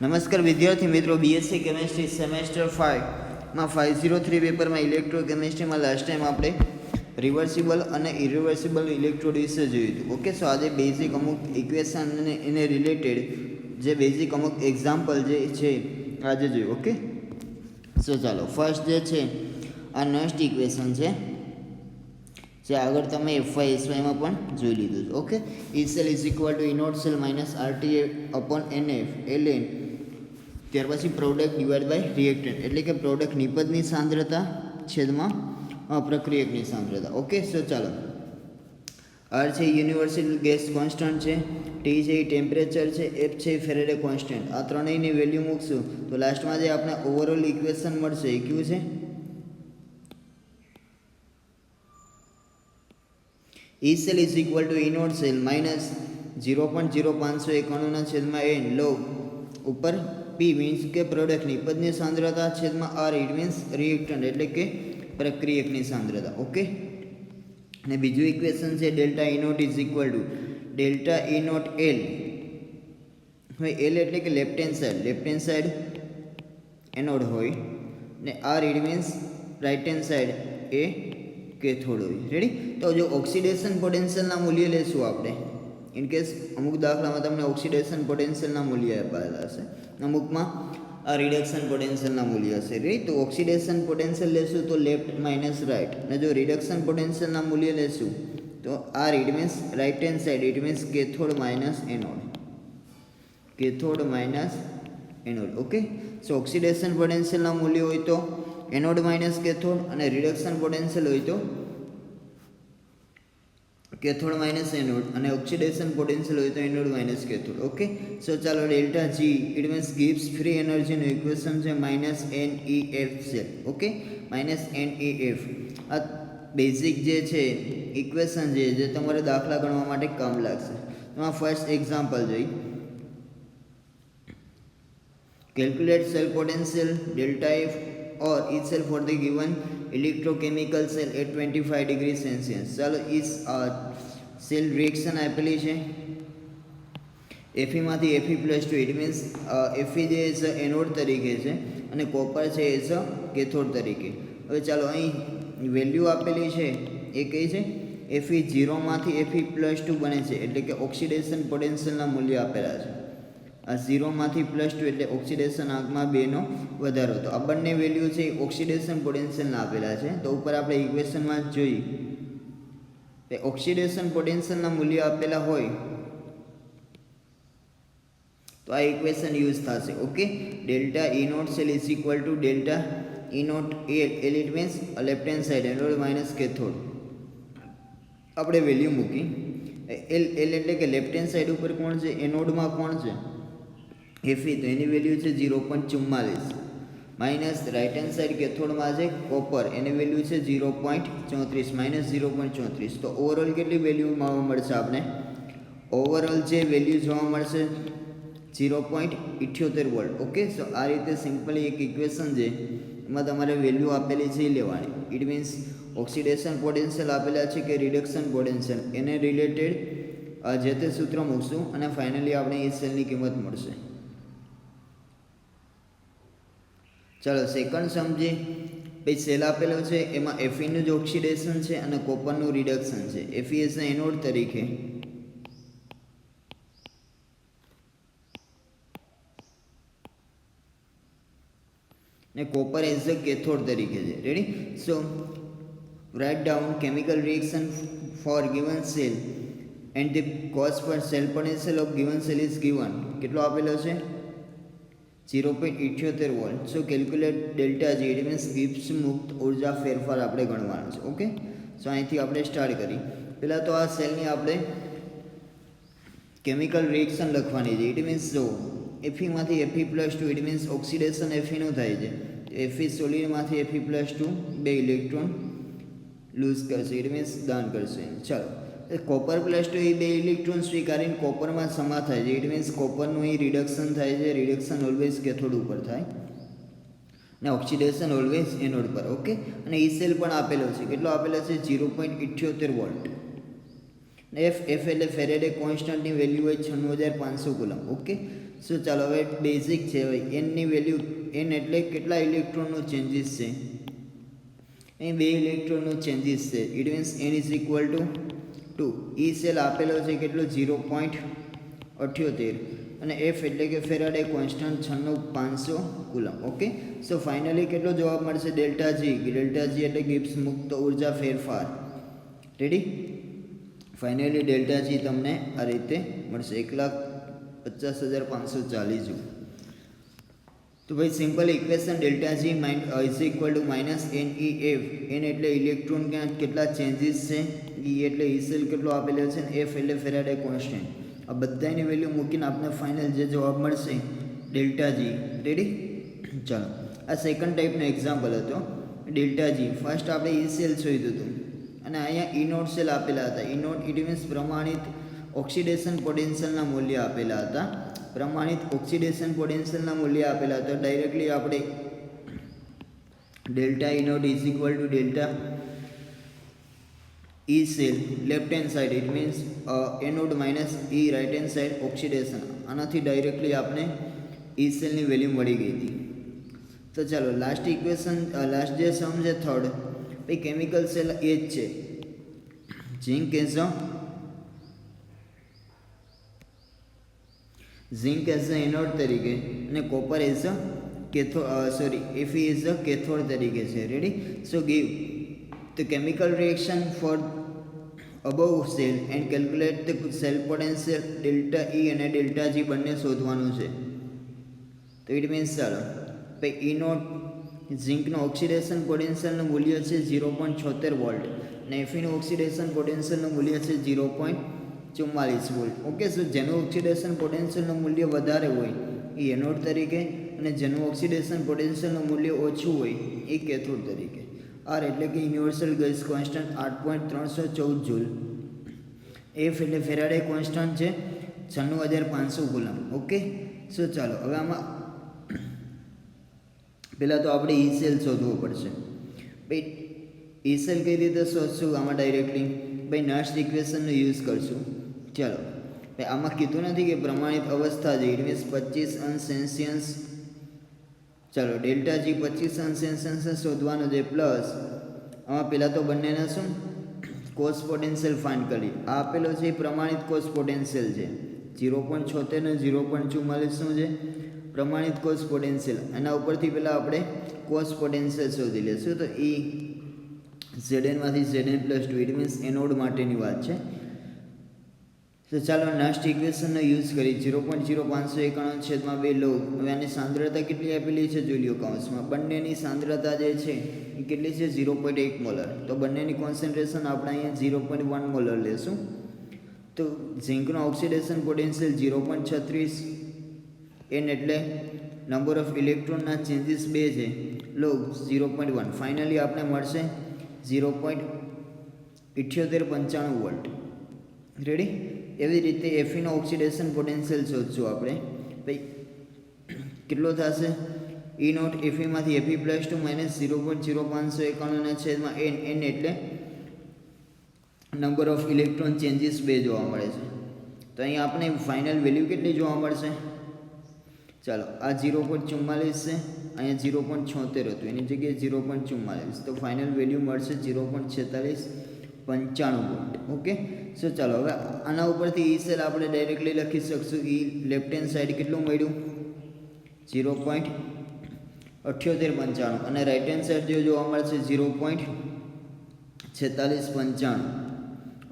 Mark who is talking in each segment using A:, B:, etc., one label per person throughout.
A: નમસ્કાર વિદ્યાર્થી મિત્રો, બીએસસી કેમેસ્ટ્રી સેમેસ્ટર 5માં 503 પેપરમાં ઇલેક્ટ્રોકેમિસ્ટ્રીમાં લાસ્ટ ટાઈમ આપણે રિવર્સિબલ અને ઇરિવર્સિબલ ઇલેક્ટ્રોડ વિશે જોયું હતું. ઓકે, સો આજે બેઝિક અમુક ઇક્વેશન અને એને રિલેટેડ જે બેઝિક અમુક એક્ઝામ્પલ જે છે આજે જોયું. ઓકે, સો ચાલો ફર્સ્ટ જે છે આ નેક્સ્ટ ઇક્વેશન છે જે આગળ તમે FY SYમાં પણ જોઈ લીધું છે. Okay, E cell is equal to E not cell minus RTA upon NF ln ત્યાર પછી પ્રોડક્ટ ડિવાઇડ બાય રિએક્ટન્ટ, એટલે કે પ્રોડક્ટ નિપજની સાંદ્રતા છેદમાં પ્રક્રિયકની સાંદ્રતા. ઓકે, સો ચાલો R છે યુનિવર્સલ ગેસ કોન્સ્ટન્ટ છે, T છે એ ટેમ્પરેચર છે, F છે એ ફેરેડે કોન્સ્ટન્ટ. આ ત્રણેયની વેલ્યુ મૂકશું તો લાસ્ટમાં જે આપણે ઓવરઓલ ઇક્વેશન મળશે એ કયું છે? E cell is equal to E naught cell minus 0.0591 છેદમાં n log ઉપર P મીન્સ કે પ્રોડક્ટ નિપજની સાંદ્રતા છેદમાં R ઇટ મીન્સ રિએક્ટન્ટ એટલે કે પ્રક્રિયકની સાંદ્રતા. ઓકે, અને બીજું ઇક્વેશન છે delta E naught is equal to delta E naught L. હવે L એટલે કે લેફ્ટ હેન્ડ સાઈડ એનોડ હોય ને R it means right hand side એ કેથોડ હોય. રેડી? તો જો ઓક્સિડેશન પોટેન્શિયલના મૂલ્ય લેશું આપણે, ઇન કેસ અમુક દાખલામાં તમને ઓક્સિડેશન પોટેન્શિયલના મૂલ્ય આપેલા હશે, અમુકમાં આ રિડક્શન પોટેન્શિયલના મૂલ્ય હશે. રેડી? તો ઓક્સિડેશન પોટેન્શિયલ લેશું તો લેફ્ટ માઇનસ રાઇટ, અને જો રિડક્શન પોટેન્શિયલના મૂલ્ય લેશું તો R it means right hand side it means cathode minus anode, cathode minus anode. Okay, so oxidation પોટેન્શિયલના મૂલ્ય હોય તો એનોડ માઇનસ કેથોડ, અને રિડક્શન પોટેન્શિયલ હોય તો કેથોડ માઇનસ એનોડ, અને ઓક્સિડેશન પોટેન્શિયલ હોય તો anode minus cathode. Okay, so ચાલો delta G it means gives free એનર્જીનું ઇક્વેશન છે માઇનસ NEF છે. ઓકે, માઇનસ NEF આ બેઝિક જે છે ઇક્વેશન છે જે તમારે દાખલા ગણવા માટે કામ લાગશે. એમાં ફર્સ્ટ એક્ઝામ્પલ જોઈ, calculate cell potential delta F or E cell for the given electrochemical cell at 25 degree Celsius. ચાલો ઈ સેલ રિએક્શન આપેલી છે, Fe માંથી Fe+2 ઇટ મીન્સ Fe જે છે એનોડ તરીકે છે અને કોપર છે એ છે કેથોડ તરીકે. હવે ચાલો અહીં વેલ્યુ આપેલી છે એ કઈ છે? Fe 0 માંથી Fe+2 બને છે, એટલે કે ઓક્સિડેશન પોટેન્શિયલના મૂલ્ય આપેલા છે. આ 0 માંથી +2 એટલે ઓક્સિડેશન આંકમાં 2 નો વધારો. તો આ બંને વેલ્યુ છે ઓક્સિડેશન પોટેન્શિયલના આપેલા છે. તો ઉપર આપણે ઇક્વેશનમાં જોઈ તે ઓક્સિડેશન પોટેન્શિયલના મૂલ્ય આપેલા હોય તો આ ઇક્વેશન યુઝ થશે. Okay, delta E not cell is equal to delta E naught L it means left hand side anode minus cathode. આપણે વેલ્યુ મૂકી L એટલે કે લેફ્ટ હેન્ડ સાઈડ ઉપર કોણ છે? એનોડમાં કોણ છે? Fe, તો એની વેલ્યુ છે 0.44, માઇનસ રાઇટ હેન્ડ સાઈડ કેથોડમાં છે કોપર, એની વેલ્યુ છે 0.34, માઇનસ 0.34. તો ઓવરઓલ કેટલી વેલ્યુ મળશે આપણે? ઓવરઓલ જે વેલ્યુ જોવા મળશે 0.78 વોલ્ટ. ઓકે, સો આ રીતે સિમ્પલી એક ઇક્વેશન છે એમાં તમારે વેલ્યુ આપેલી છે એ લેવાની. ઇટ મીન્સ ઓક્સિડેશન પોટેન્શિયલ આપેલા છે કે રિડક્શન પોટેન્શિયલ, એને રિલેટેડ જે તે સૂત્ર મૂકશું અને ફાઇનલી આપણે એ સેલની કિંમત મળશે. ચાલો સેકન્ડ સમજીએ. પછી સેલ આપેલો છે એમાં Fe નું જ ઓક્સિડેશન છે અને કોપરનું રિડક્શન છે. Fe એઝ એનોડ તરીકે ને કોપર એઝ અ કેથોડ તરીકે છે. Ready? So write down chemical reaction for given cell and the cost per cell potential of given cell is given. કેટલો આપેલો છે? 0.78 volt. So calculate delta G it means Gibbs મુક્ત ઉર્જા ફેરફાર આપણે ગણવાનો છે. ઓકે, સો અહીંથી આપણે સ્ટાર્ટ કરી. પહેલાં તો આ સેલની આપણે કેમિકલ રિએક્શન લખવાની છે. ઇટ મીન્સ જો Fe માંથી Fe+2 it means oxidation Fe નું થાય છે. Fe સોલિડમાંથી Fe+2 બે ઇલેક્ટ્રોન લૂઝ કરશે, ઇટ મીન્સ દાન કરશે. ચાલો કોપર +2 એ બે ઇલેક્ટ્રોન સ્વીકારીને કોપરમાં સમા થાય છે. ઇટ મીન્સ કોપરનું અહીં રિડક્શન થાય છે. રિડક્શન ઓલવેઝ કેથોડ ઉપર થાય ને ઓક્સિડેશન ઓલવેઝ એનોડ પર. ઓકે, અને ઈ સેલ પણ આપેલો છે. કેટલો આપેલો છે? 0.78 વોલ્ટ. F એટલે ફેરેડે કોન્સ્ટન્ટની વેલ્યુ હોય 96500 કુલમ. ઓકે, સો ચાલો હવે બેઝિક છે હવે એનની વેલ્યુ એન એટલે કેટલા ઇલેક્ટ્રોનનું ચેન્જીસ છે, અહીં 2 ઇલેક્ટ્રોનનું ચેન્જીસ છે. It means N is equal to 2. E cell આપેલો છે કેટલો 0.78 અને એફ એટલે કે Faraday constant 96500 coulomb. Okay, so finally કેટલો જવાબ મળશે ડેલ્ટા જી એટલે ગિબ્સ મુક્ત ઉર્જા ફેરફાર. રેડી, ફાઇનલી ડેલ્ટા જી તમને આ રીતે મળશે 1,50,540 જૂલ. તો ભાઈ simple equation delta G is equal to minus N E F. N એટલે ઇલેક્ટ્રોન કેટલા ચેન્જીસ છે, ઈ એટલે ઈ સેલ કેટલો આપેલો છે, ને એફ એટલે ફેરાડે કોન્સ્ટન્ટ. આ બધાની વેલ્યુ મૂકીને આપણે ફાઇનલ જે જવાબ મળશે ડેલ્ટા જી. રેડી, ચાલો આ સેકન્ડ ટાઈપનો એક્ઝામ્પલ હતો ડેલ્ટા જી. ફર્સ્ટ આપણે ઈ સેલ શોધ્યું હતું અને અહીંયા ઈ નોટ સેલ આપેલા હતા. ઈ નોટ ઇટ મીન્સ પ્રમાણિત ઓક્સિડેશન પોટેન્શિયલના મૂલ્ય આપેલા હતા. પ્રમાણિત ઓક્સિડેશન પોટેન્શિયલના મૂલ્ય આપેલા હતા. ડાયરેક્ટલી આપણે delta E naught is equal to delta E cell left hand side it means anode minus E right hand side oxidation. આનાથી ડાયરેક્ટલી આપણે ઈ સેલની વેલ્યુ મળી ગઈ હતી. તો ચાલો લાસ્ટ ઇક્વેશન લાસ્ટ જે સમ છે થર્ડ, ભાઈ કેમિકલ સેલ એ જ છે. ઝિંક એઝ અ એનોડ તરીકે અને copper as a Fe is a cathode તરીકે છે. Ready, so give the chemical reaction for above cell and calculate the cell potential delta E અને delta G બંને શોધવાનું છે. તો ઇટ મીન્સ ચાલો ભાઈ ઈ નોટ ઝિંકનો ઓક્સિડેશન પોટેન્શિયલનું મૂલ્ય છે 0.76 વોલ્ટ અને એફીનું ઓક્સિડેશન પોટેન્શિયલનું મૂલ્ય છે 0.44 વોલ્ટ. ઓકે, સો જેનું ઓક્સિડેશન પોટેન્શિયલનું મૂલ્ય વધારે હોય એ એનોડ તરીકે અને જેનું ઓક્સિડેશન પોટેન્શિયલનું મૂલ્ય ઓછું હોય એ કેથોડ તરીકે. આર એટલે કે universal gas constant 8.314 joule. F એટલે ફેરાડે કોન્સ્ટન્ટ છે 96,500 કુલમ. ઓકે, સો ચાલો હવે આમાં પહેલાં તો આપણે ઈ સેલ શોધવો પડશે. ભાઈ ઈ સેલ કઈ રીતે શોધશું આમાં ડાયરેક્ટલી ભાઈ નર્સ ઇક્વેશનનો યુઝ કરશું. ચાલો ભાઈ આમાં કીધું નથી કે પ્રમાણિત અવસ્થા છે ઇટ મીન્સ 25 અંશ સેલ્સિયસ. ચાલો ડેલ્ટા જી 25 અંશ સેલ્સિયસ શોધવાનું છે. પ્લસ આમાં પહેલાં તો બંનેના શું કોસ પોટેન્શિયલ ફાઇન્ડ કરી. આ આપેલો છે એ પ્રમાણિત કોસ પોટેન્શિયલ છે 0.76 ને 0.44 શું છે પ્રમાણિત કોસ પોટેન્શિયલ. એના ઉપરથી પહેલાં આપણે કોસ પોટેન્શિયલ શોધી લઈશું. તો એ ZN માંથી ZN+2 ઇટ મીન્સ એનોડ માટેની વાત છે. તો ચાલો નેક્સ્ટ ઇક્વેશનનો યુઝ કરી 0.0591/2 લો. હવે આની સાંદ્રતા કેટલી આપેલી છે જોઈ લો કૌંસમાં. બંનેની સાંદ્રતા જે છે એ કેટલી છે 0.1 મોલર. તો બંનેની કોન્સન્ટ્રેશન આપણે અહીંયા 0.1 મોલર લેશું. તો ઝિંકનો ઓક્સિડેશન પોટેન્શિયલ 0.36 એન એટલે નંબર ઓફ ઇલેક્ટ્રોનના ચેન્જીસ 2 છે લો 0.1. ફાઇનલી આપણે મળશે 0.7895 વોલ્ટ. રેડી, એવી રીતે એફીનો ઓક્સિડેશન પોટેન્શિયલ શોધશું આપણે. ભાઈ કેટલો થશે ઈ નોટ એફીમાંથી Fe+2 માઇનસ 0.0591 એન એટલે નંબર ઓફ ઇલેક્ટ્રોન ચેન્જીસ 2 જોવા મળે છે. તો અહીં આપણે ફાઇનલ વેલ્યુ કેટલી જોવા મળશે ચાલો આ 0.44 છે અહીંયા 0.76 હતું એની જગ્યાએ 0.44. તો ફાઇનલ વેલ્યુ મળશે 0.4695 વોલ્ટ. ઓકે, સો ચાલો હવે આના ઉપરથી ઈ સેલ આપણે ડાયરેક્ટલી લખી શકશું. ઈ લેફ્ટ હેન્ડ સાઈડ કેટલું મળ્યું 0.7895 અને રાઇટ હેન્ડ સાઈડ જે જોવા મળશે 0.4695.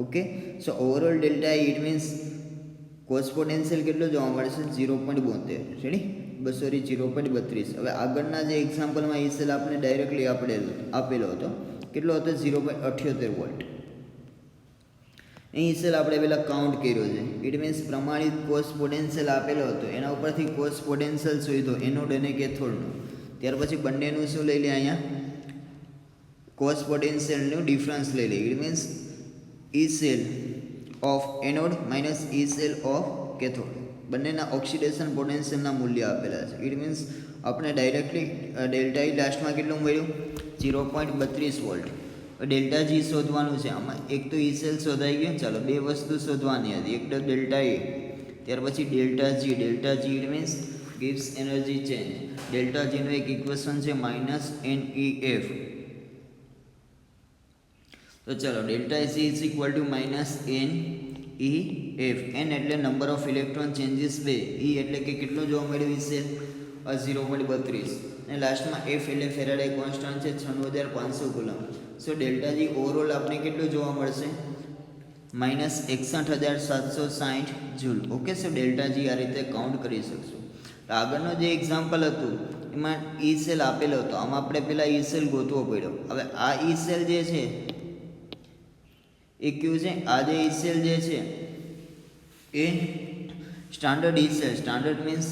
A: Okay, so overall delta it means cos potential કેટલો જોવા મળશે 0.72. રેડી, 0.32. હવે આગળના જે એક્ઝામ્પલમાં ઈ સેલ આપણે ડાયરેક્ટલી આપેલો હતો કેટલો હતો 0.78 વોલ્ટ. અહીં સેલ આપણે પહેલાં કાઉન્ટ કર્યો છે ઇટ મીન્સ પ્રમાણિત કોસ પોટેન્શિયલ આપેલો હતો એના ઉપરથી કોસ પોટેન્શિયલ શોધ્યો એનોડ અને કેથોડનો. ત્યાર પછી બંનેનું શું લઈ લે અહીંયા કોસ પોટેન્શિયલનું ડિફરન્સ લઈ લે. It means E cell of anode minus E cell of cathode. બંનેના ઓક્સિડેશન પોટેન્શિયલના મૂલ્ય આપેલા છે. ઇટ મીન્સ આપણે ડાયરેક્ટલી ડેલ્ટા ઈ લાસ્ટમાં કેટલું મળ્યું 0.32 વોલ્ટ. ડેલ્ટા જી શોધવાનું છે. આમાં એક તો ઈ સેલ શોધાઈ ગયો. ચાલો બે વસ્તુ શોધવાની હતી. એક તો ડેલ્ટા એ ત્યાર પછી delta G it means gives energy change. Delta G નું એક ઇક્વેશન છે -NEF. તો ચલો delta G is equal to -NEF. n એટલે નંબર ઓફ ઇલેક્ટ્રોન ચેન્જીસ બે, E એટલે કે કેટલું જોવા મળ્યું છે 0.32 અને લાસ્ટમાં F એટલે ફેરાડે કોન્સ્ટન્ટ છે 96500 કુલમ. સો ડેલ્ટા જી ઓવરઓલ આપણે કેટલું જોવા મળશે -61760 જૂલ. ઓકે, સો ડેલ્ટા જી આ રીતે કાઉન્ટ કરી શકશું. આગળનો જે એક્ઝામ્પલ હતું એમાં ઈ સેલ આપેલો હતો, આમાં આપણે પેલા ઈ સેલ ગોતવો પડ્યો. હવે આ ઈ સેલ જે છે એ કયું છે, આ જે ઈ સેલ જે છે એ સ્ટાન્ડર્ડ ઈ સેલ, સ્ટાન્ડર્ડ મીન્સ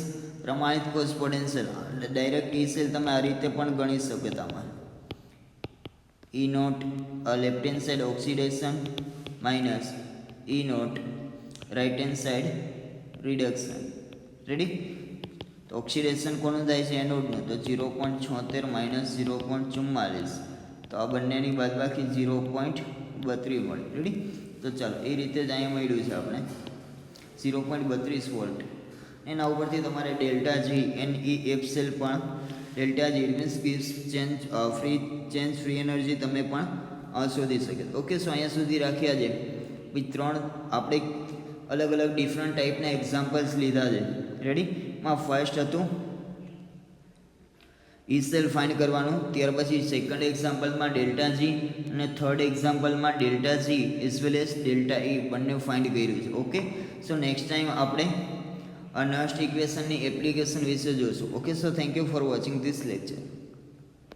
A: પ્રમાણિત કોષ પોટેન્શિયલ. ડાયરેક્ટ ઈ સેલ તમે આ રીતે પણ ગણી શકો. તમારે E naught left hand side oxidation minus E naught right hand side reduction. Ready? તો ઓક્સિડેશન કોનું થાય છે એનોડનું, તો 0.76 માઇનસ 0.44, તો આ બંનેની બાદબાકી 0.32 મળે. રેડી? તો ચાલો એ રીતે જ અહીંયા મળ્યું છે આપણે 0.32 વોલ્ટ. એના ઉપરથી તમારે ડેલ્ટા જી NEF સેલ પણ delta G means gives free energy તમે પણ શોધી શકે. ઓકે, સો અહીંયા સુધી રાખ્યા છે. પછી 3 આપણે અલગ અલગ ડિફરન્ટ ટાઈપના એક્ઝામ્પલ્સ લીધા છે. રેડી? માં ફર્સ્ટ હતું ઈ સેલ ફાઇન્ડ કરવાનું, ત્યાર પછી સેકન્ડ એક્ઝામ્પલમાં ડેલ્ટા જી અને થર્ડ એક્ઝામ્પલમાં delta G as well as delta E બંને ફાઇન્ડ કર્યું છે. ઓકે, સો નેક્સ્ટ ટાઈમ આપણે નર્સ્ટ ઇક્વેશનની એપ્લિકેશન વિશે જોઈશું. Okay, so thank you for watching this lecture.